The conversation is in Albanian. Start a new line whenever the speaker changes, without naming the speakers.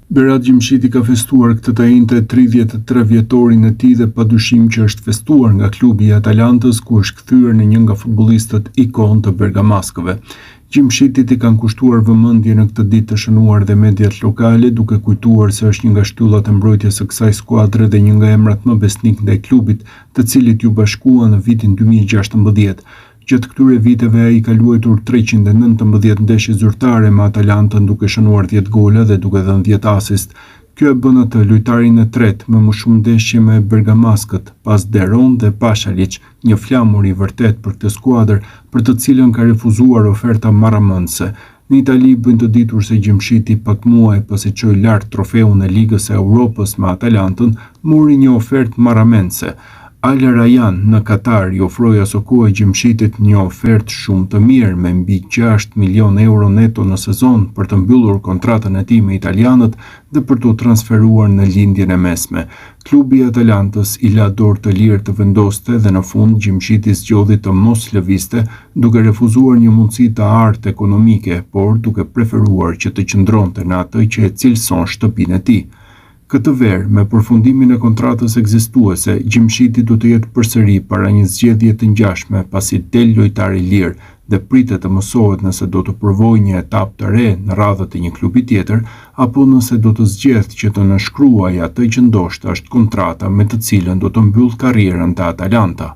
Berat Gjimshiti ka festuar këtë të njëjtë 33 vjetorin e tij dhe padyshim që është festuar nga klubi i Atalantës, ku është kthyer në një nga futbollistët ikon të bergamaskëve. Gjimshitit i kanë kushtuar vëmendje në këtë ditë të shënuar dhe mediat lokale, duke kujtuar se është një nga shtyllat e mbrojtjes së kësaj skuadre dhe një nga emrat më besnik ndaj klubit, të cilit ju bashkua në vitin 2016. Gjatë këtyre viteve ai ka luajtur 319 ndeshje zyrtare me Atalantën, duke shënuar 10 gola dhe duke dhënë 10 asist. Kjo e bën atë lojtarin e tretë me më shumë ndeshje me bergamaskët, pas Deron dhe Pashalic, një flamur i vërtet për këtë skuadër, për të cilën ka refuzuar oferta marramëndse. Në Itali bën të ditur se Gjimshiti pak muaj pasi çoi lart trofeun e Ligës së Evropës me Atalantën, mori një ofertë marramendse. Al Rayyan në Katar i ofroi aso kohë Gjimshitit një ofertë shumë të mirë me mbi 6 milion euro neto në sezon për të mbyllur kontratën e tij me italianët dhe për t'u transferuar në lindjen e mesme. Klubi i Atalantës i la dorë të lirë të vendoste dhe në fund Gjimshiti zgjodhi të mos lëvizte, duke refuzuar një mundësi të artë ekonomike, por duke preferuar që të qëndronte në atë që e cilëson shtëpinë e tij. Këtë verë, me përfundimin e kontratës ekzistuese, Gjimshiti do të jetë përsëri para një zgjedhje të ngjashme pasi del lojtar i lirë dhe pritet të mësohet nëse do të provojë një etapë të re në radhët e një klubi tjetër apo nëse do të zgjedhë që të nënshkruajë atë që ndoshta është kontrata me të cilën do të mbyll karrierën te Atalanta.